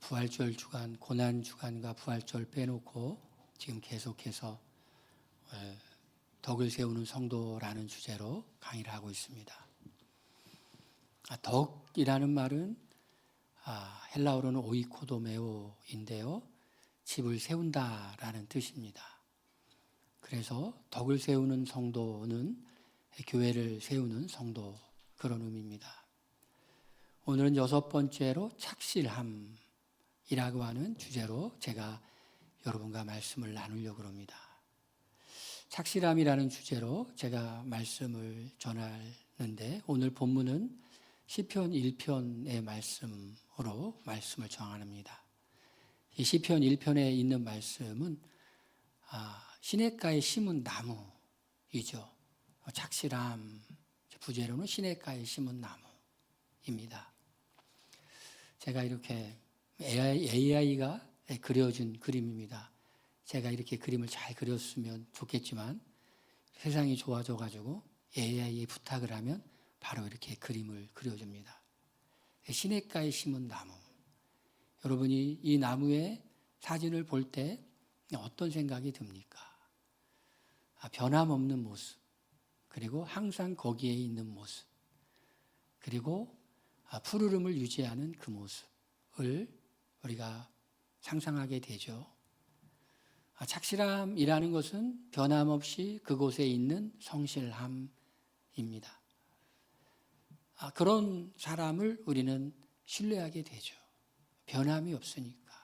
부활절 주간, 고난 주간과 부활절 빼놓고 지금 계속해서 덕을 세우는 성도라는 주제로 강의를 하고 있습니다. 덕이라는 말은 헬라어로는 오이코도메오인데요. 집을 세운다라는 뜻입니다. 그래서 덕을 세우는 성도는 교회를 세우는 성도, 그런 의미입니다. 오늘은 6번째로 착실함이라고 하는 주제로 제가 여러분과 말씀을 나누려고 합니다. 착실함이라는 주제로 제가 말씀을 전하는데, 오늘 본문은 시편 1편의 말씀으로 말씀을 정합니다. 이 시편 1편에 있는 말씀은 시냇가에 심은 나무이죠. 착실함, 부제로는 시냇가에 심은 나무입니다. 제가 이렇게 AI가 그려준 그림입니다. 제가 이렇게 그림을 잘 그렸으면 좋겠지만 세상이 좋아져가지고 AI에 부탁을 하면 바로 이렇게 그림을 그려줍니다. 시냇가에 심은 나무. 여러분이 이 나무의 사진을 볼 때 어떤 생각이 듭니까? 변함없는 모습, 그리고 항상 거기에 있는 모습, 그리고 푸르름을 유지하는 그 모습을 우리가 상상하게 되죠. 착실함이라는 것은 변함없이 그곳에 있는 성실함입니다. 그런 사람을 우리는 신뢰하게 되죠. 변함이 없으니까.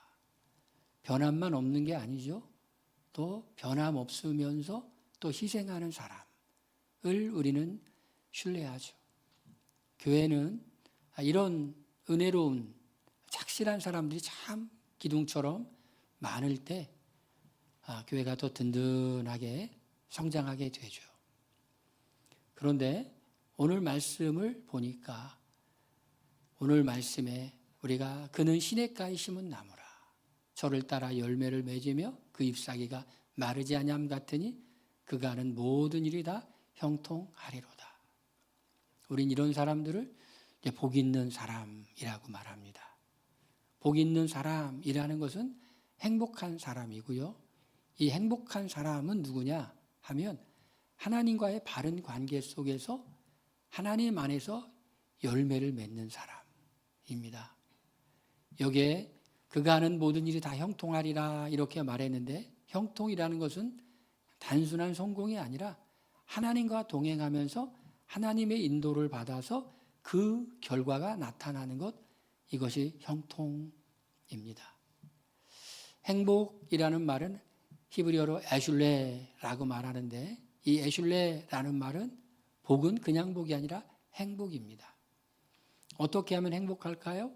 변함만 없는 게 아니죠. 또 변함없으면서 또 희생하는 사람을 우리는 신뢰하죠. 교회는 이런 은혜로운 착실한 사람들이 참 기둥처럼 많을 때 교회가 더 든든하게 성장하게 되죠. 그런데 오늘 말씀을 보니까 오늘 말씀에 우리가 그는 시냇가에 심은 나무라. 저를 따라 열매를 맺으며 그 잎사귀가 마르지 아니함 같으니 그가 하는 모든 일이 다 형통하리로다. 우린 이런 사람들을 복 있는 사람이라고 말합니다. 복 있는 사람이라는 것은 행복한 사람이고요. 이 행복한 사람은 누구냐 하면 하나님과의 바른 관계 속에서 하나님 안에서 열매를 맺는 사람입니다. 여기에 그가 하는 모든 일이 다 형통하리라 이렇게 말했는데, 형통이라는 것은 단순한 성공이 아니라 하나님과 동행하면서 하나님의 인도를 받아서 그 결과가 나타나는 것, 이것이 형통입니다. 행복이라는 말은 히브리어로 에슐레라고 말하는데, 이 에슐레라는 말은 복은 그냥 복이 아니라 행복입니다. 어떻게 하면 행복할까요?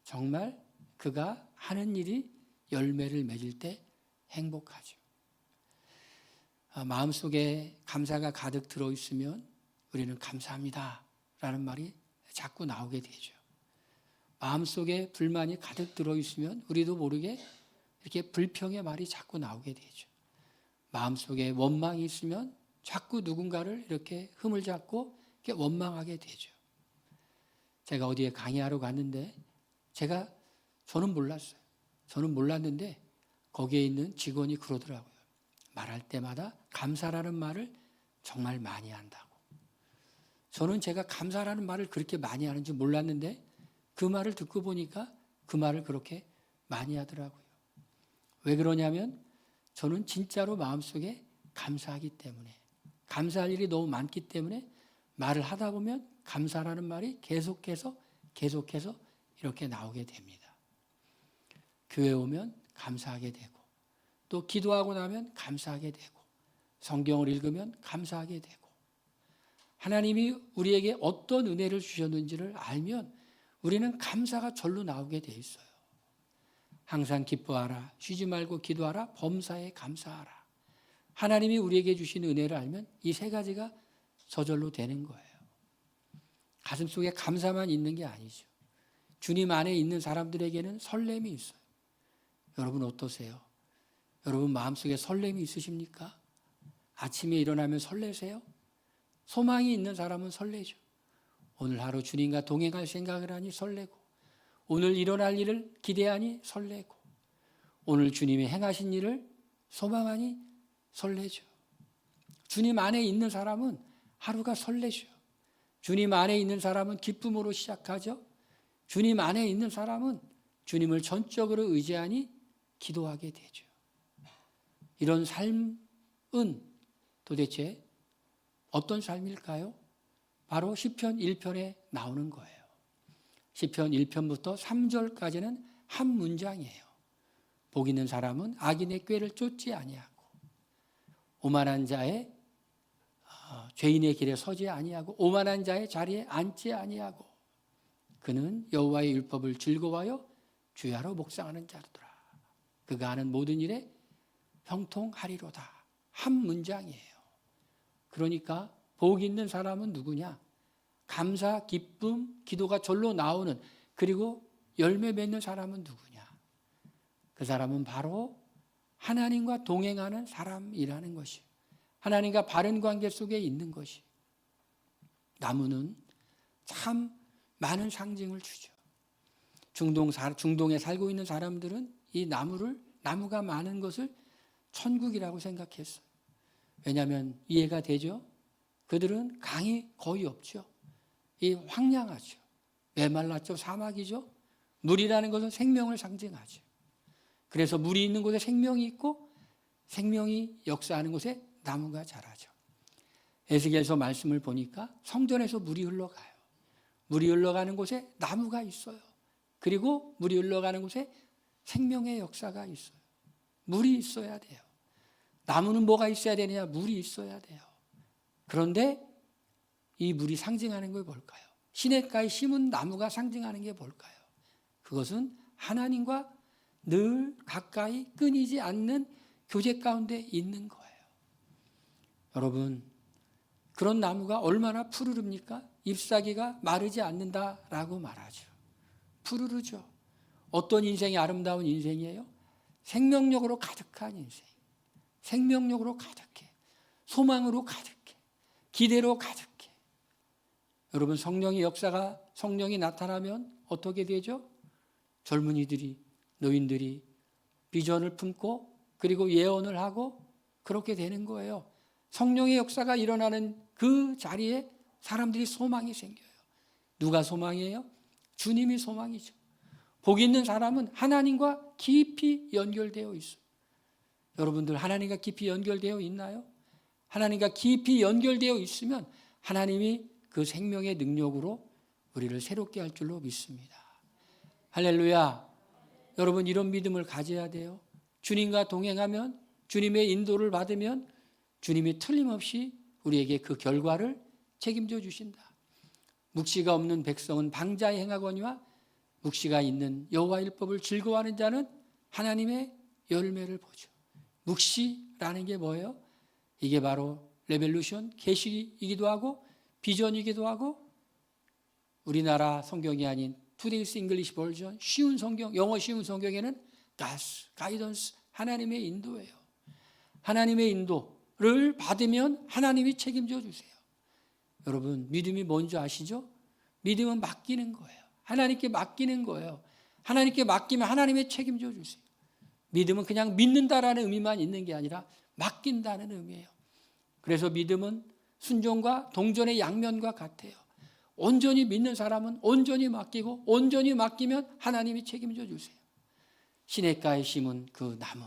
정말 그가 하는 일이 열매를 맺을 때 행복하죠. 마음속에 감사가 가득 들어있으면 우리는 감사합니다 라는 말이 자꾸 나오게 되죠. 마음속에 불만이 가득 들어있으면 우리도 모르게 이렇게 불평의 말이 자꾸 나오게 되죠. 마음속에 원망이 있으면 자꾸 누군가를 이렇게 흠을 잡고 이렇게 원망하게 되죠. 제가 어디에 강의하러 갔는데 저는 몰랐어요. 저는 몰랐는데 거기에 있는 직원이 그러더라고요. 말할 때마다 감사라는 말을 정말 많이 한다고. 저는 제가 감사라는 말을 그렇게 많이 하는지 몰랐는데 그 말을 듣고 보니까 그 말을 그렇게 많이 하더라고요. 왜 그러냐면 저는 진짜로 마음속에 감사하기 때문에, 감사할 일이 너무 많기 때문에 말을 하다 보면 감사라는 말이 계속해서 이렇게 나오게 됩니다. 교회 오면 감사하게 되고, 또 기도하고 나면 감사하게 되고, 성경을 읽으면 감사하게 되고, 하나님이 우리에게 어떤 은혜를 주셨는지를 알면 우리는 감사가 절로 나오게 돼 있어요. 항상 기뻐하라, 쉬지 말고 기도하라, 범사에 감사하라. 하나님이 우리에게 주신 은혜를 알면 이 세 가지가 저절로 되는 거예요. 가슴속에 감사만 있는 게 아니죠. 주님 안에 있는 사람들에게는 설렘이 있어요. 여러분 어떠세요? 여러분 마음속에 설렘이 있으십니까? 아침에 일어나면 설레세요? 소망이 있는 사람은 설레죠. 오늘 하루 주님과 동행할 생각을 하니 설레고, 오늘 일어날 일을 기대하니 설레고 오늘 주님이 행하신 일을 소망하니 설레죠. 주님 안에 있는 사람은 하루가 설레죠. 주님 안에 있는 사람은 기쁨으로 시작하죠. 주님 안에 있는 사람은 주님을 전적으로 의지하니 기도하게 되죠. 이런 삶은 도대체 어떤 삶일까요? 바로 시편 1편에 나오는 거예요. 시편 1편부터 3절까지는 한 문장이에요. 복 있는 사람은 악인의 꾀를 쫓지 아니하고 오만한 자의 죄인의 길에 서지 아니하고 오만한 자의 자리에 앉지 아니하고 그는 여호와의 율법을 즐거워하여 주야로 묵상하는 자로더라. 그가 하는 모든 일에 형통하리로다. 한 문장이에요. 그러니까 복 있는 사람은 누구냐? 감사, 기쁨, 기도가 절로 나오는 그리고 열매 맺는 사람은 누구냐? 그 사람은 바로 하나님과 동행하는 사람이라는 것이 하나님과 바른 관계 속에 있는 것이 나무는 참 많은 상징을 주죠. 중동에 살고 있는 사람들은 이 나무가 많은 것을 천국이라고 생각했어요. 왜냐하면 이해가 되죠. 그들은 강이 거의 없죠. 이 황량하죠. 메말랐죠. 사막이죠. 물이라는 것은 생명을 상징하죠. 그래서 물이 있는 곳에 생명이 있고 생명이 역사하는 곳에 나무가 자라죠. 에스겔서 말씀을 보니까 성전에서 물이 흘러가요. 물이 흘러가는 곳에 나무가 있어요. 그리고 물이 흘러가는 곳에 생명의 역사가 있어요. 물이 있어야 돼요. 나무는 뭐가 있어야 되느냐? 물이 있어야 돼요. 그런데 이 물이 상징하는 게 뭘까요? 시냇가에 심은 나무가 상징하는 게 뭘까요? 그것은 하나님과 늘 가까이 끊이지 않는 교제 가운데 있는 거예요. 여러분, 그런 나무가 얼마나 푸르릅니까? 잎사귀가 마르지 않는다라고 말하죠. 푸르르죠. 어떤 인생이 아름다운 인생이에요? 생명력으로 가득한 인생. 생명력으로 가득해. 소망으로 가득해. 기대로 가득해. 여러분, 성령이 나타나면 어떻게 되죠? 젊은이들이, 노인들이 비전을 품고 그리고 예언을 하고 그렇게 되는 거예요. 성령의 역사가 일어나는 그 자리에 사람들이 소망이 생겨요. 누가 소망이에요? 주님이 소망이죠. 복 있는 사람은 하나님과 깊이 연결되어 있어요. 여러분들 하나님과 깊이 연결되어 있나요? 하나님과 깊이 연결되어 있으면 하나님이 그 생명의 능력으로 우리를 새롭게 할 줄로 믿습니다. 할렐루야. 여러분 이런 믿음을 가져야 돼요. 주님과 동행하면 주님의 인도를 받으면 주님이 틀림없이 우리에게 그 결과를 책임져 주신다. 묵시가 없는 백성은 방자에 행하거니와 묵시가 있는 여호와 율법을 즐거워하는 자는 하나님의 열매를 보죠. 묵시라는 게 뭐예요? 이게 바로 레벨루션, 계시이기도 하고 비전이기도 하고 우리나라 성경이 아닌 Today's English Version, 쉬운 성경, 영어 쉬운 성경에는 가이던스, 하나님의 인도예요. 하나님의 인도를 받으면 하나님이 책임져 주세요. 여러분 믿음이 뭔지 아시죠? 믿음은 맡기는 거예요. 하나님께 맡기는 거예요. 하나님께 맡기면 하나님이 책임져 주세요. 믿음은 그냥 믿는다라는 의미만 있는 게 아니라 맡긴다는 의미예요. 그래서 믿음은 순종과 동전의 양면과 같아요. 온전히 믿는 사람은 온전히 맡기고 온전히 맡기면 하나님이 책임져 주세요. 시냇가에 심은 그 나무,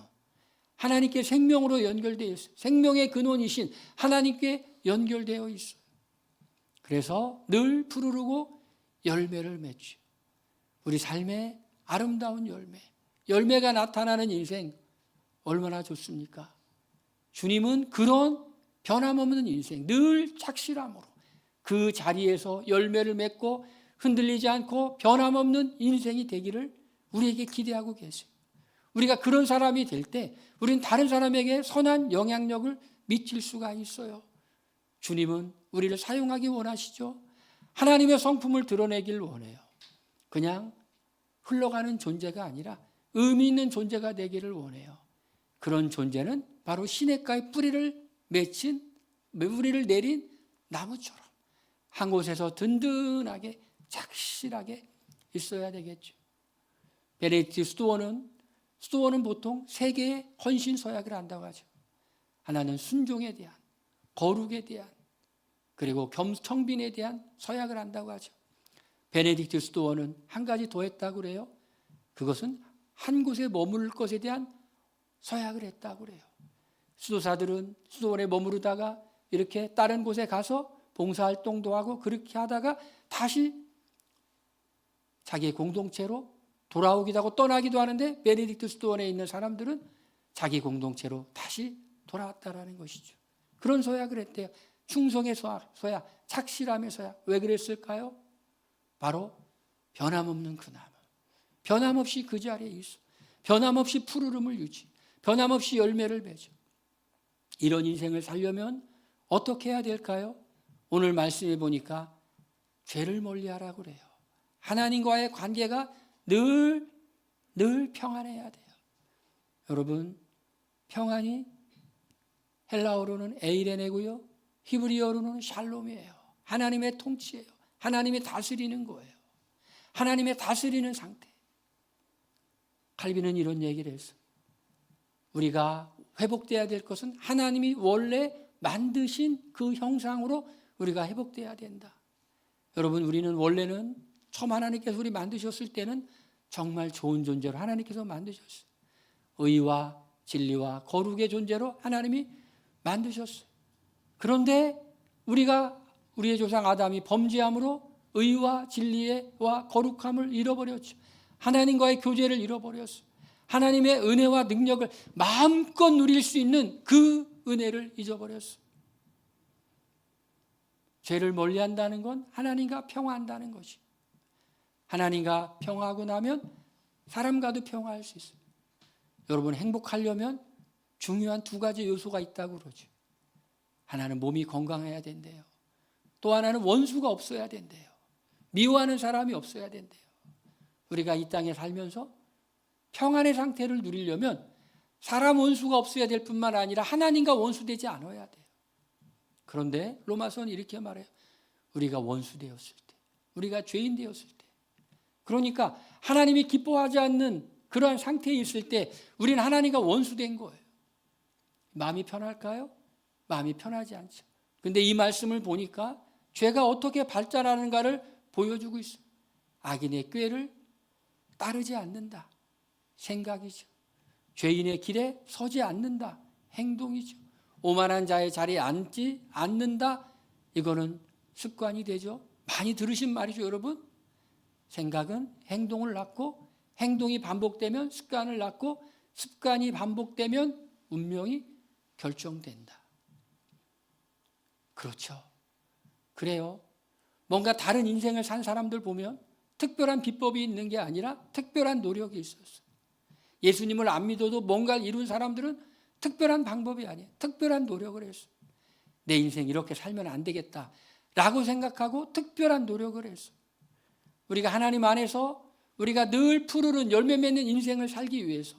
하나님께 생명으로 연결되어 있어요. 생명의 근원이신 하나님께 연결되어 있어요. 그래서 늘 푸르르고 열매를 맺죠. 우리 삶의 아름다운 열매가 나타나는 인생 얼마나 좋습니까? 주님은 그런 변함없는 인생, 늘 착실함으로 그 자리에서 열매를 맺고 흔들리지 않고 변함없는 인생이 되기를 우리에게 기대하고 계세요. 우리가 그런 사람이 될 때 우리는 다른 사람에게 선한 영향력을 미칠 수가 있어요. 주님은 우리를 사용하기 원하시죠. 하나님의 성품을 드러내길 원해요. 그냥 흘러가는 존재가 아니라 의미 있는 존재가 되기를 원해요. 그런 존재는 바로 시냇가에 뿌리를 내린 나무처럼 한 곳에서 든든하게 착실하게 있어야 되겠죠. 베네딕트 수도원은 보통 세 개의 헌신 서약을 한다고 하죠. 하나는 순종에 대한, 거룩에 대한, 그리고 청빈에 대한 서약을 한다고 하죠. 베네딕트 수도원은 한 가지 더 했다고 그래요. 그것은 한 곳에 머무를 것에 대한 서약을 했다고 그래요. 수도사들은 수도원에 머무르다가 이렇게 다른 곳에 가서 봉사활동도 하고 그렇게 하다가 다시 자기의 공동체로 돌아오기도 하고 떠나기도 하는데, 베네딕트 수도원에 있는 사람들은 자기 공동체로 다시 돌아왔다라는 것이죠. 그런 서약을 했대요. 충성의 서약, 착실함의 서약. 왜 그랬을까요? 바로 변함없는 그 나무, 변함없이 그 자리에 있어, 변함없이 푸르름을 유지, 변함없이 열매를 맺어. 이런 인생을 살려면 어떻게 해야 될까요? 오늘 말씀해 보니까 죄를 멀리하라고 그래요. 하나님과의 관계가 늘 평안해야 돼요. 여러분, 평안이 헬라어로는 에이레네고요, 히브리어로는 샬롬이에요. 하나님의 통치예요. 하나님이 다스리는 거예요. 하나님의 다스리는 상태. 칼빈은 이런 얘기를 했어요. 우리가 회복돼야 될 것은 하나님이 원래 만드신 그 형상으로 우리가 회복돼야 된다. 여러분, 우리는 원래는 처음 하나님께서 우리 만드셨을 때는 정말 좋은 존재로 하나님께서 만드셨어요. 의와 진리와 거룩의 존재로 하나님이 만드셨어요. 그런데 우리의 조상 아담이 범죄함으로 의와 진리와 거룩함을 잃어버렸죠. 하나님과의 교제를 잃어버렸어요. 하나님의 은혜와 능력을 마음껏 누릴 수 있는 그 은혜를 잊어버렸어요. 죄를 멀리한다는 건 하나님과 평화한다는 것이. 하나님과 평화하고 나면 사람과도 평화할 수 있어요. 여러분, 행복하려면 중요한 두 가지 요소가 있다고 그러죠. 하나는 몸이 건강해야 된대요. 또 하나는 원수가 없어야 된대요. 미워하는 사람이 없어야 된대요. 우리가 이 땅에 살면서 평안의 상태를 누리려면 사람 원수가 없어야 될 뿐만 아니라 하나님과 원수되지 않아야 돼요. 그런데 로마서는 이렇게 말해요. 우리가 원수 되었을 때, 우리가 죄인 되었을 때, 그러니까 하나님이 기뻐하지 않는 그러한 상태에 있을 때 우리는 하나님과 원수된 거예요. 마음이 편할까요? 마음이 편하지 않죠. 그런데 이 말씀을 보니까 죄가 어떻게 발전하는가를 보여주고 있어요. 악인의 꾀를 따르지 않는다. 생각이죠. 죄인의 길에 서지 않는다. 행동이죠. 오만한 자의 자리에 앉지 않는다. 이거는 습관이 되죠. 많이 들으신 말이죠, 여러분. 생각은 행동을 낳고, 행동이 반복되면 습관을 낳고, 습관이 반복되면 운명이 결정된다. 그렇죠. 그래요. 뭔가 다른 인생을 산 사람들 보면 특별한 비법이 있는 게 아니라 특별한 노력이 있었어요. 예수님을 안 믿어도 뭔가를 이룬 사람들은 특별한 방법이 아니에요. 특별한 노력을 했어요. 내 인생 이렇게 살면 안 되겠다라고 생각하고 특별한 노력을 했어요. 우리가 하나님 안에서 우리가 늘 푸르른 열매 맺는 인생을 살기 위해서,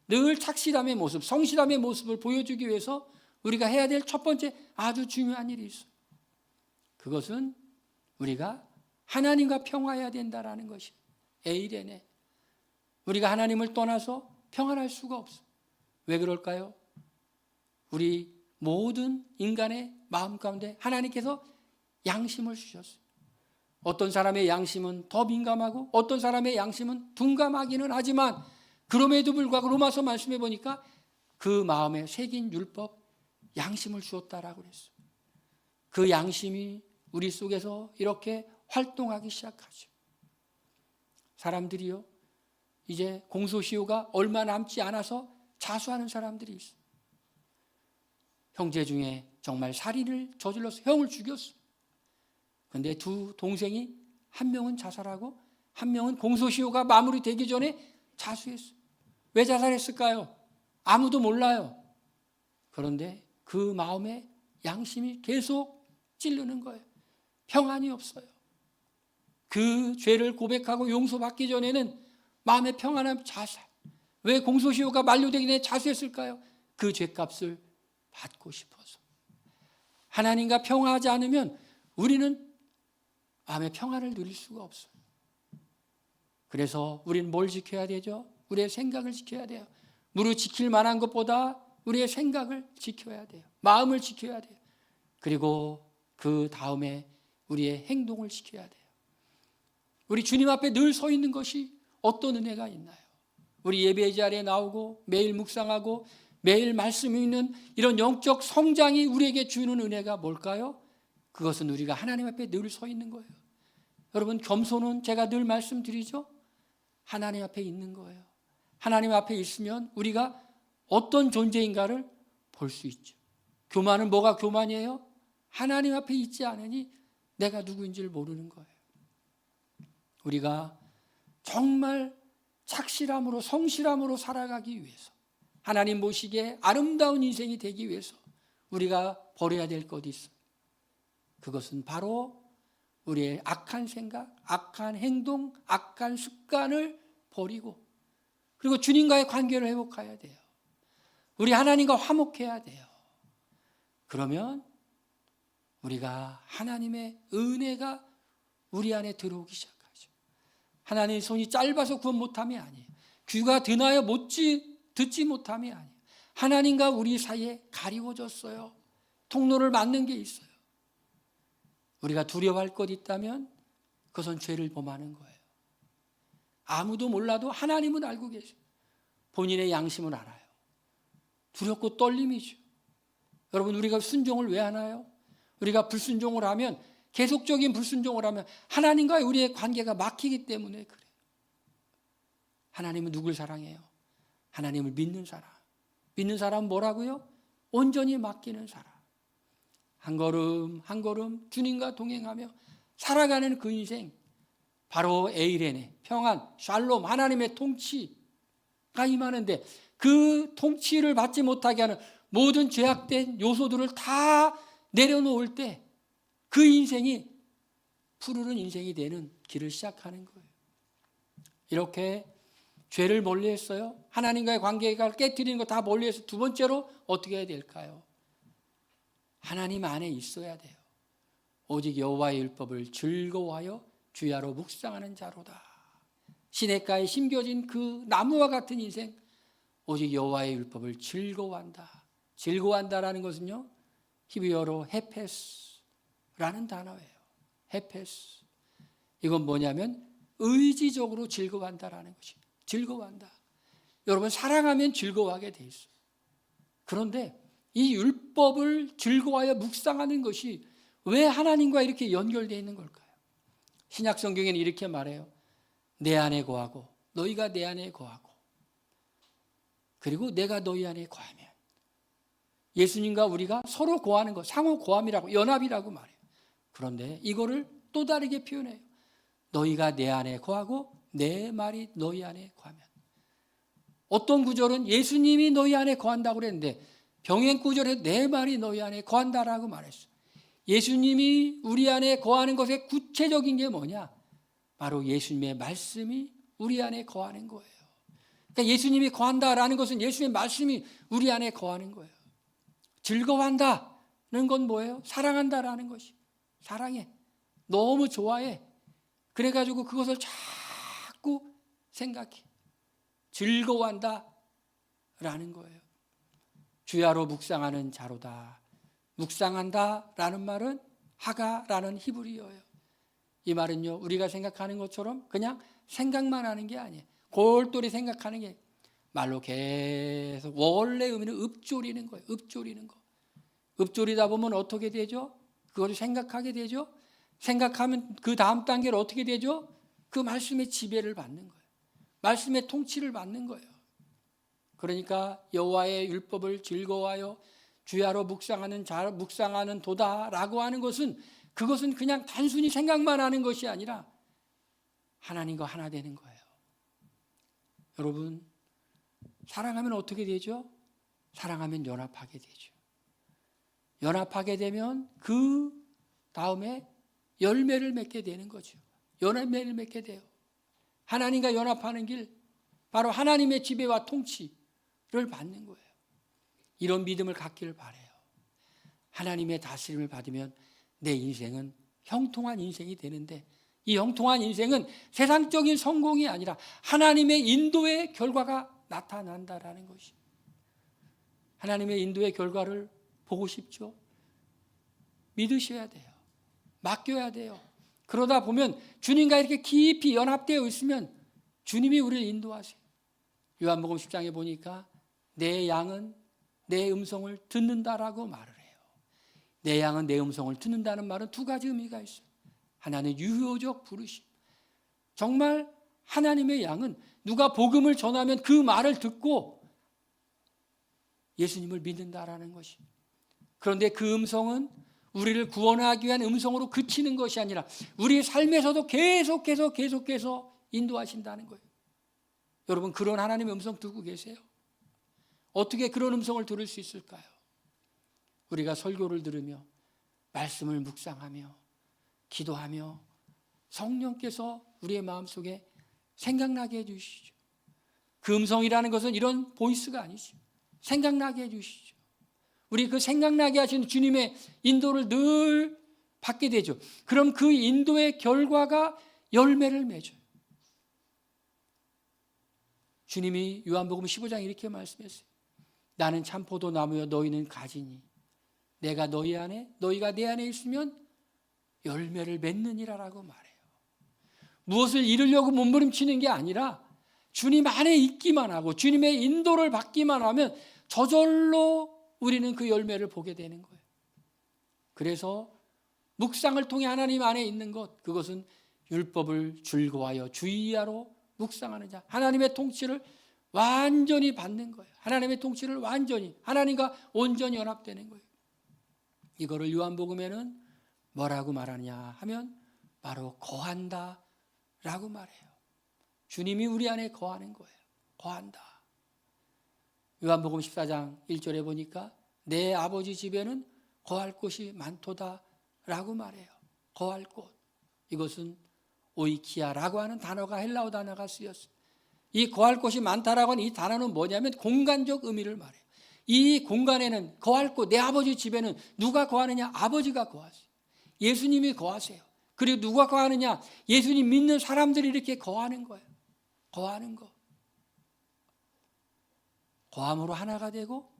늘 착실함의 모습, 성실함의 모습을 보여주기 위해서 우리가 해야 될 첫 번째 아주 중요한 일이 있어요. 그것은 우리가 하나님과 평화해야 된다라는 것이 에이레네. 우리가 하나님을 떠나서 평안할 수가 없어요. 왜 그럴까요? 우리 모든 인간의 마음 가운데 하나님께서 양심을 주셨어요. 어떤 사람의 양심은 더 민감하고 어떤 사람의 양심은 둔감하기는 하지만 그럼에도 불구하고 로마서 말씀해 보니까 그 마음에 새긴 율법, 양심을 주었다라고 그랬어요. 그 양심이 우리 속에서 이렇게 활동하기 시작하죠. 사람들이요, 이제 공소시효가 얼마 남지 않아서 자수하는 사람들이 있어요. 형제 중에 정말 살인을 저질러서 형을 죽였어. 그런데 두 동생이 한 명은 자살하고 한 명은 공소시효가 마무리되기 전에 자수했어요. 왜 자살했을까요? 아무도 몰라요. 그런데 그 마음에 양심이 계속 찌르는 거예요. 평안이 없어요. 그 죄를 고백하고 용서받기 전에는 마음의 평안함, 자살. 왜 공소시효가 만료되기 전에 자수했을까요? 그 죄값을 받고 싶어서. 하나님과 평화하지 않으면 우리는 마음의 평안을 누릴 수가 없어요. 그래서 우리는 뭘 지켜야 되죠? 우리의 생각을 지켜야 돼요. 무릇 지킬 만한 것보다 우리의 생각을 지켜야 돼요. 마음을 지켜야 돼요. 그리고 그 다음에 우리의 행동을 지켜야 돼요. 우리 주님 앞에 늘 서 있는 것이 어떤 은혜가 있나요? 우리 예배 자리에 나오고 매일 묵상하고 매일 말씀 읽는 이런 영적 성장이 우리에게 주는 은혜가 뭘까요? 그것은 우리가 하나님 앞에 늘 서 있는 거예요. 여러분, 겸손은 제가 늘 말씀드리죠. 하나님 앞에 있는 거예요. 하나님 앞에 있으면 우리가 어떤 존재인가를 볼 수 있죠. 교만은 뭐가 교만이에요? 하나님 앞에 있지 않으니 내가 누구인지를 모르는 거예요. 우리가 정말 착실함으로 성실함으로 살아가기 위해서, 하나님 보시기에 아름다운 인생이 되기 위해서 우리가 버려야 될 것이 있어요. 그것은 바로 우리의 악한 생각, 악한 행동, 악한 습관을 버리고, 그리고 주님과의 관계를 회복해야 돼요. 우리 하나님과 화목해야 돼요. 그러면 우리가 하나님의 은혜가 우리 안에 들어오기 시작하죠. 하나님의 손이 짧아서 구원 못함이 아니에요. 귀가 드나여 듣지 못함이 아니에요. 하나님과 우리 사이에 가리워졌어요. 통로를 막는 게 있어요. 우리가 두려워할 것 있다면 그것은 죄를 범하는 거예요. 아무도 몰라도 하나님은 알고 계세요. 본인의 양심은 알아요. 두렵고 떨림이죠. 여러분, 우리가 순종을 왜 하나요? 우리가 불순종을 하면, 계속적인 불순종을 하면 하나님과의 우리의 관계가 막히기 때문에 그래요. 하나님은 누굴 사랑해요? 하나님을 믿는 사람. 믿는 사람은 뭐라고요? 온전히 맡기는 사람. 한 걸음 한 걸음 주님과 동행하며 살아가는 그 인생, 바로 에이레네, 평안, 샬롬, 하나님의 통치가 임하는데, 그 통치를 받지 못하게 하는 모든 죄악된 요소들을 다 내려놓을 때 그 인생이 푸르른 인생이 되는 길을 시작하는 거예요. 이렇게 죄를 멀리했어요. 하나님과의 관계가 깨트리는 거 다 멀리해서 두 번째로 어떻게 해야 될까요? 하나님 안에 있어야 돼요. 오직 여호와의 율법을 즐거워하여 주야로 묵상하는 자로다. 시냇가에 심겨진 그 나무와 같은 인생, 오직 여호와의 율법을 즐거워한다. 즐거워한다라는 것은요, 히브리어로 헤페스라는 단어예요. 헤페스. 이건 뭐냐면 의지적으로 즐거워한다라는 것입니다. 즐거워한다. 여러분, 사랑하면 즐거워하게 돼 있어요. 그런데 이 율법을 즐거워하여 묵상하는 것이 왜 하나님과 이렇게 연결되어 있는 걸까요? 신약 성경에는 이렇게 말해요. 내 안에 거하고 너희가 내 안에 거하고 그리고 내가 너희 안에 거하면, 예수님과 우리가 서로 거하는 것, 상호 거함이라고, 연합이라고 말해요. 그런데 이거를 또 다르게 표현해요. 너희가 내 안에 거하고 내 말이 너희 안에 거하면. 어떤 구절은 예수님이 너희 안에 거한다고 그랬는데 병행 구절에 내 말이 너희 안에 거한다라고 말했어요. 예수님이 우리 안에 거하는 것의 구체적인 게 뭐냐? 바로 예수님의 말씀이 우리 안에 거하는 거예요. 그러니까 예수님이 거한다라는 것은 예수님의 말씀이 우리 안에 거하는 거예요. 즐거워한다는 건 뭐예요? 사랑한다라는 것이. 사랑해. 너무 좋아해. 그래가지고 그것을 자꾸 생각해. 즐거워한다라는 거예요. 주야로 묵상하는 자로다. 묵상한다라는 말은 하가라는 히브리어예요. 이 말은요, 우리가 생각하는 것처럼 그냥 생각만 하는 게 아니에요. 골똘히 생각하는 게 말로 계속, 원래 의미는 읊조리는 거예요. 읊조리는 거. 읊조리다 보면 어떻게 되죠? 그걸 생각하게 되죠. 생각하면 그 다음 단계로 어떻게 되죠? 그 말씀의 지배를 받는 거예요. 말씀의 통치를 받는 거예요. 그러니까 여호와의 율법을 즐거워하여 주야로 묵상하는 도다라고 하는 것은, 그것은 그냥 단순히 생각만 하는 것이 아니라 하나님과 하나 되는 거예요. 여러분, 사랑하면 어떻게 되죠? 사랑하면 연합하게 되죠. 연합하게 되면 그 다음에 열매를 맺게 되는 거죠. 열매를 맺게 돼요. 하나님과 연합하는 길, 바로 하나님의 지배와 통치를 받는 거예요. 이런 믿음을 갖기를 바라요. 하나님의 다스림을 받으면 내 인생은 형통한 인생이 되는데, 이 형통한 인생은 세상적인 성공이 아니라 하나님의 인도의 결과가 나타난다라는 것이. 하나님의 인도의 결과를 보고 싶죠? 믿으셔야 돼요. 맡겨야 돼요. 그러다 보면 주님과 이렇게 깊이 연합되어 있으면 주님이 우리를 인도하세요. 요한복음 10장에 보니까 내 양은 내 음성을 듣는다라고 말을 해요. 내 양은 내 음성을 듣는다는 말은 두 가지 의미가 있어요. 하나는 유효적 부르심. 정말 하나님의 양은 누가 복음을 전하면 그 말을 듣고 예수님을 믿는다라는 것이. 그런데 그 음성은 우리를 구원하기 위한 음성으로 그치는 것이 아니라 우리 삶에서도 계속해서 인도하신다는 거예요. 여러분, 그런 하나님의 음성 듣고 계세요? 어떻게 그런 음성을 들을 수 있을까요? 우리가 설교를 들으며 말씀을 묵상하며 기도하며 성령께서 우리의 마음속에 생각나게 해주시죠. 그 음성이라는 것은 이런 보이스가 아니죠. 생각나게 해주시죠. 우리 그 생각나게 하시는 주님의 인도를 늘 받게 되죠. 그럼 그 인도의 결과가 열매를 맺어요. 주님이 요한복음 15장에 이렇게 말씀했어요. 나는 참포도 나무여 너희는 가지니 내가 너희 안에 너희가 내 안에 있으면 열매를 맺느니라라고 말해요. 무엇을 이루려고 몸부림치는 게 아니라 주님 안에 있기만 하고 주님의 인도를 받기만 하면 저절로 우리는 그 열매를 보게 되는 거예요. 그래서 묵상을 통해 하나님 안에 있는 것, 그것은 율법을 즐거워하여 주의하러 묵상하는 자, 하나님의 통치를 완전히 받는 거예요. 하나님의 통치를 완전히, 하나님과 온전히 연합되는 거예요. 이거를 요한복음에는 뭐라고 말하냐 하면 바로 거한다 라고 말해요. 주님이 우리 안에 거하는 거예요. 거한다. 요한복음 14장 1절에 보니까 내 아버지 집에는 거할 곳이 많도다 라고 말해요. 거할 곳. 이것은 오이키아라고 하는 단어가 헬라어 단어가 쓰였어요. 이 거할 곳이 많다라고 하는 이 단어는 뭐냐면 공간적 의미를 말해요. 이 공간에는 거할 곳, 내 아버지 집에는 누가 거하느냐? 아버지가 거하세요. 예수님이 거하세요. 그리고 누가 거하느냐? 예수님 믿는 사람들이 이렇게 거하는 거예요. 거하는 거. 거함으로 하나가 되고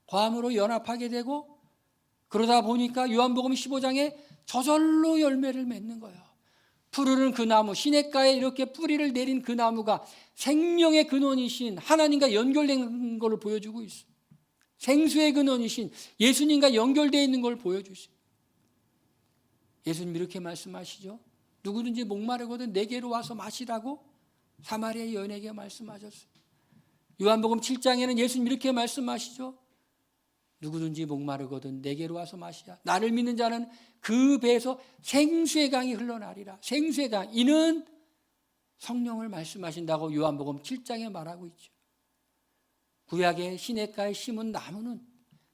거함으로 연합하게 되고 그러다 보니까 요한복음 15장에 저절로 열매를 맺는 거예요. 푸르른 그 나무, 시냇가에 이렇게 뿌리를 내린 그 나무가 생명의 근원이신 하나님과 연결된 것을 보여주고 있어요. 생수의 근원이신 예수님과 연결되어 있는 걸 보여주세요. 예수님 이렇게 말씀하시죠. 누구든지 목마르거든 내게로 와서 마시라고 사마리아 여인에게 말씀하셨어요. 요한복음 7장에는 예수님 이렇게 말씀하시죠. 누구든지 목마르거든 내게로 와서 마시라. 나를 믿는 자는 그 배에서 생수의 강이 흘러나리라. 생수의 강. 이는 성령을 말씀하신다고 요한복음 7장에 말하고 있죠. 구약의 시냇가에 심은 나무는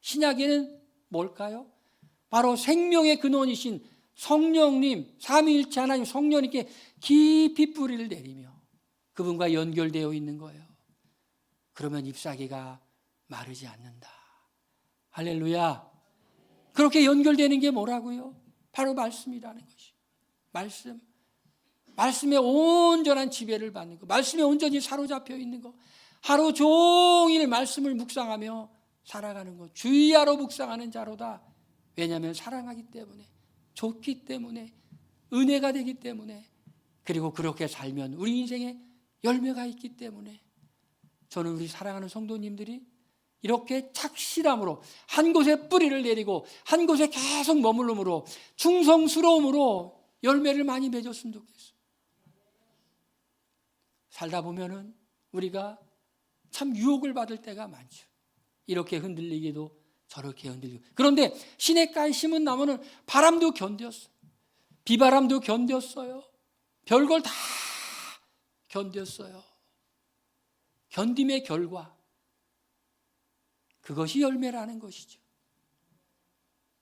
신약에는 뭘까요? 바로 생명의 근원이신 성령님, 삼위일체 하나님 성령님께 깊이 뿌리를 내리며 그분과 연결되어 있는 거예요. 그러면 잎사귀가 마르지 않는다. 할렐루야. 그렇게 연결되는 게 뭐라고요? 바로 말씀이라는 것이. 말씀. 말씀에 온전한 지배를 받는 것. 말씀에 온전히 사로잡혀 있는 것. 하루 종일 말씀을 묵상하며 살아가는 것. 주의하러 묵상하는 자로다. 왜냐하면 사랑하기 때문에, 좋기 때문에, 은혜가 되기 때문에, 그리고 그렇게 살면 우리 인생에 열매가 있기 때문에 저는 우리 사랑하는 성도님들이 이렇게 착실함으로 한 곳에 뿌리를 내리고 한 곳에 계속 머물므로 충성스러움으로 열매를 많이 맺었으면 좋겠어요. 살다 보면은 우리가 참 유혹을 받을 때가 많죠. 이렇게 흔들리기도 저렇게 흔들리고. 그런데 시냇가에 심은 나무는 바람도 견뎠어요. 비바람도 견뎠어요. 별걸 다 견뎠어요. 견딤의 결과. 그것이 열매라는 것이죠.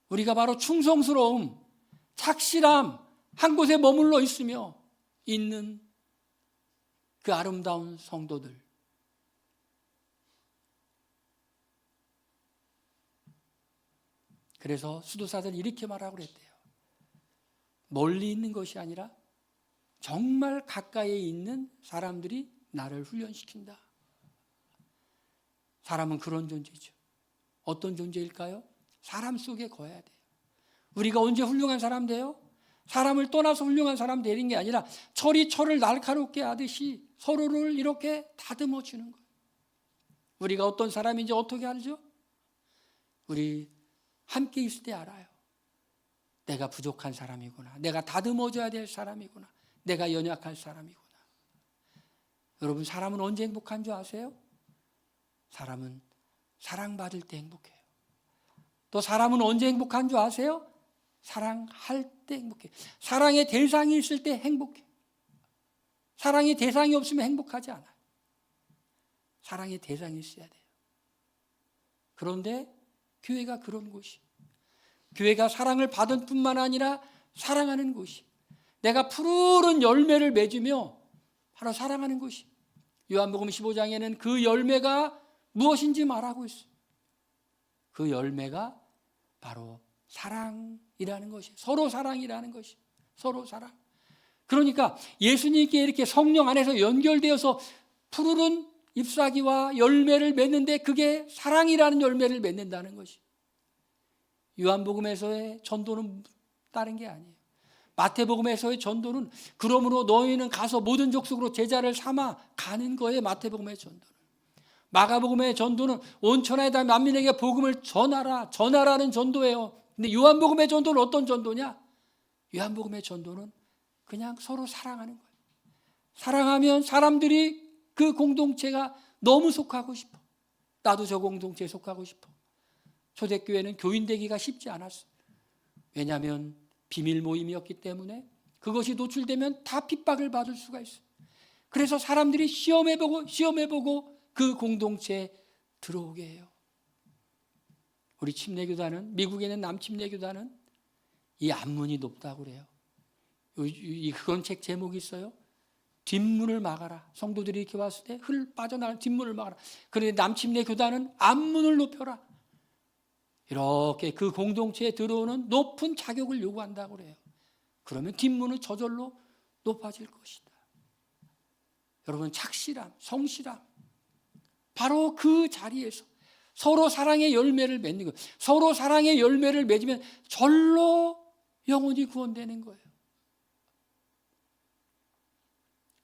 우리가 바로 충성스러움, 착실함, 한 곳에 머물러 있으며 있는 그 아름다운 성도들. 그래서 수도사들이 이렇게 말하고 그랬대요. 멀리 있는 것이 아니라 정말 가까이에 있는 사람들이 나를 훈련시킨다. 사람은 그런 존재죠. 어떤 존재일까요? 사람 속에 거해야 돼요. 우리가 언제 훌륭한 사람 돼요? 사람을 떠나서 훌륭한 사람 되는 게 아니라 철이 철을 날카롭게 하듯이 서로를 이렇게 다듬어 주는 거예요. 우리가 어떤 사람인지 어떻게 알죠? 우리 함께 있을 때 알아요. 내가 부족한 사람이구나. 내가 다듬어줘야 될 사람이구나. 내가 연약한 사람이구나. 여러분, 사람은 언제 행복한 줄 아세요? 사람은 사랑받을 때 행복해요. 또 사람은 언제 행복한 줄 아세요? 사랑할 때 행복해요. 사랑의 대상이 있을 때 행복해요. 사랑의 대상이 없으면 행복하지 않아요. 사랑의 대상이 있어야 돼요. 그런데 교회가 그런 곳이에요. 교회가 사랑을 받은 뿐만 아니라 사랑하는 곳이, 내가 푸르른 열매를 맺으며 바로 사랑하는 곳이, 요한복음 15장에는 그 열매가 무엇인지 말하고 있어요. 그 열매가 바로 사랑이라는 것이, 서로 사랑이라는 것이, 서로 사랑. 그러니까 예수님께 이렇게 성령 안에서 연결되어서 푸르른 잎사귀와 열매를 맺는데 그게 사랑이라는 열매를 맺는다는 것이. 요한복음에서의 전도는 다른 게 아니에요. 마태복음에서의 전도는 그러므로 너희는 가서 모든 족속으로 제자를 삼아 가는 거예요. 마태복음의 전도는. 마가복음의 전도는 온 천하에 다 만민에게 복음을 전하라는 전도예요. 근데 요한복음의 전도는 어떤 전도냐? 요한복음의 전도는 그냥 서로 사랑하는 거예요. 사랑하면 사람들이 그 공동체가 너무 속하고 싶어. 나도 저 공동체에 속하고 싶어. 초대교회는 교인 되기가 쉽지 않았어요. 왜냐하면 비밀 모임이었기 때문에 그것이 노출되면 다 핍박을 받을 수가 있어요. 그래서 사람들이 시험해보고 그 공동체에 들어오게 해요. 우리 침례교단은, 미국에 있는 남침례교단은 이 앞문이 높다고 그래요. 그런 책 제목이 있어요. 뒷문을 막아라. 성도들이 이렇게 왔을 때 흘 빠져나가는 뒷문을 막아라. 그런데 남침례교단은 앞문을 높여라. 이렇게 그 공동체에 들어오는 높은 자격을 요구한다고 그래요. 그러면 뒷문은 저절로 높아질 것이다. 여러분, 착실함, 성실함, 바로 그 자리에서 서로 사랑의 열매를 맺는 거예요. 서로 사랑의 열매를 맺으면 절로 영혼이 구원되는 거예요.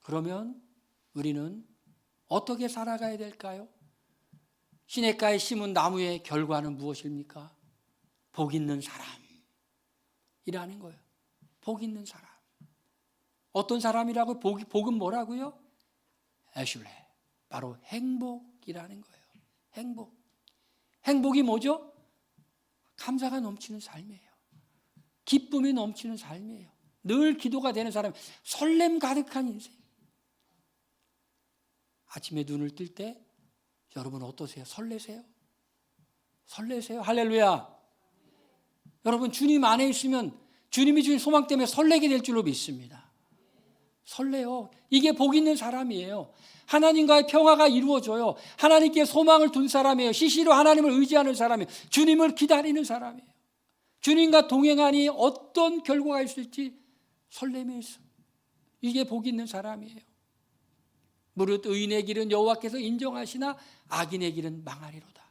그러면 우리는 어떻게 살아가야 될까요? 시냇가에 심은 나무의 결과는 무엇입니까? 복 있는 사람이라는 거예요. 복 있는 사람. 어떤 사람이라고? 복은 뭐라고요? 에슐레. 바로 행복이라는 거예요. 행복. 행복이 뭐죠? 감사가 넘치는 삶이에요. 기쁨이 넘치는 삶이에요. 늘 기도가 되는 사람, 설렘 가득한 인생. 아침에 눈을 뜰 때 여러분 어떠세요? 설레세요? 설레세요? 할렐루야. 여러분, 주님 안에 있으면 주님이 주신 소망 때문에 설레게 될 줄로 믿습니다. 설레요. 이게 복 있는 사람이에요. 하나님과의 평화가 이루어져요. 하나님께 소망을 둔 사람이에요. 시시로 하나님을 의지하는 사람이에요. 주님을 기다리는 사람이에요. 주님과 동행하니 어떤 결과가 있을지 설렘이 있어. 이게 복 있는 사람이에요. 무릇 의인의 길은 여호와께서 인정하시나 악인의 길은 망하리로다.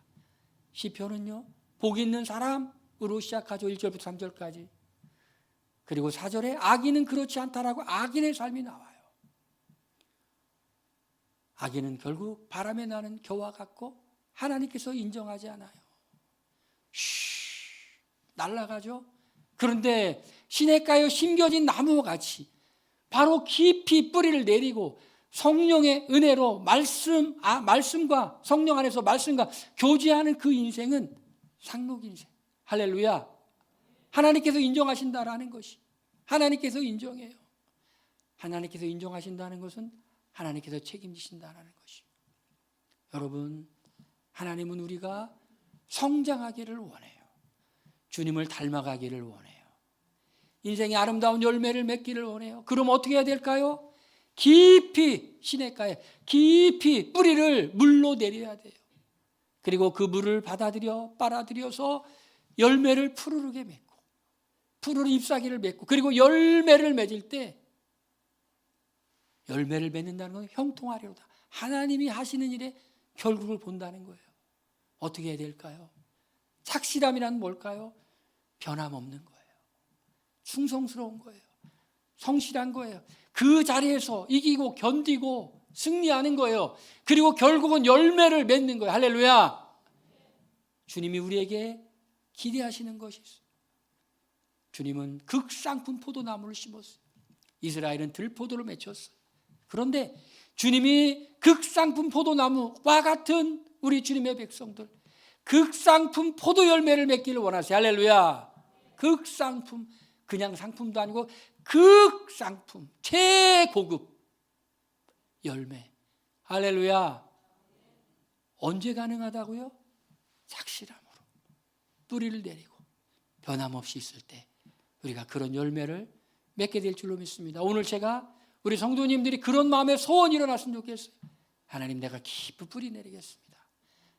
시편은요, 복 있는 사람으로 시작하죠. 1절부터 3절까지. 그리고 4절에 악인은 그렇지 않다라고 악인의 삶이 나와요. 악인은 결국 바람에 나는 겨와 같고 하나님께서 인정하지 않아요. 날아가죠. 그런데 시냇가에 심겨진 나무와 같이 바로 깊이 뿌리를 내리고 성령의 은혜로 말씀과 성령 안에서 말씀과 교제하는 그 인생은 상록 인생. 할렐루야. 하나님께서 인정하신다라는 것이, 하나님께서 인정해요. 하나님께서 인정하신다는 것은 하나님께서 책임지신다라는 것이. 여러분, 하나님은 우리가 성장하기를 원해요. 주님을 닮아가기를 원해요. 인생의 아름다운 열매를 맺기를 원해요. 그럼 어떻게 해야 될까요? 깊이 시냇가에 깊이 뿌리를 물로 내려야 돼요. 그리고 그 물을 빨아들여서 열매를 푸르르게 맺고 푸르른 잎사귀를 맺고 그리고 열매를 맺을 때 열매를 맺는다는 건 형통하리로다. 하나님이 하시는 일에 결국을 본다는 거예요. 어떻게 해야 될까요? 착실함이란 뭘까요? 변함없는 거예요. 충성스러운 거예요. 성실한 거예요. 그 자리에서 이기고 견디고 승리하는 거예요. 그리고 결국은 열매를 맺는 거예요. 할렐루야. 주님이 우리에게 기대하시는 것이 있어요. 주님은 극상품 포도나무를 심었어요. 이스라엘은 들포도를 맺혔어요. 그런데 주님이 극상품 포도나무와 같은 우리 주님의 백성들, 극상품 포도 열매를 맺기를 원하세요. 할렐루야. 극상품, 그냥 상품도 아니고 극상품, 최고급 열매. 할렐루야. 언제 가능하다고요? 착실함으로 뿌리를 내리고 변함없이 있을 때 우리가 그런 열매를 맺게 될 줄로 믿습니다. 오늘 제가 우리 성도님들이 그런 마음의 소원이 일어났으면 좋겠어요. 하나님, 내가 깊이 뿌리 내리겠습니다.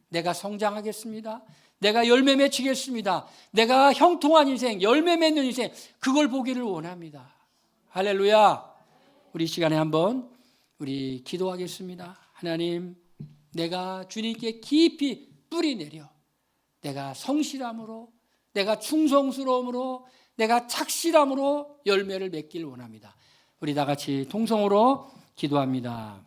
내가 성장하겠습니다. 내가 열매 맺히겠습니다. 내가 형통한 인생, 열매 맺는 인생, 그걸 보기를 원합니다. 할렐루야. 우리 이 시간에 한번 우리 기도하겠습니다. 하나님, 내가 주님께 깊이 뿌리 내려 내가 성실함으로, 내가 충성스러움으로, 내가 착실함으로 열매를 맺기를 원합니다. 우리 다 같이 통성으로 기도합니다.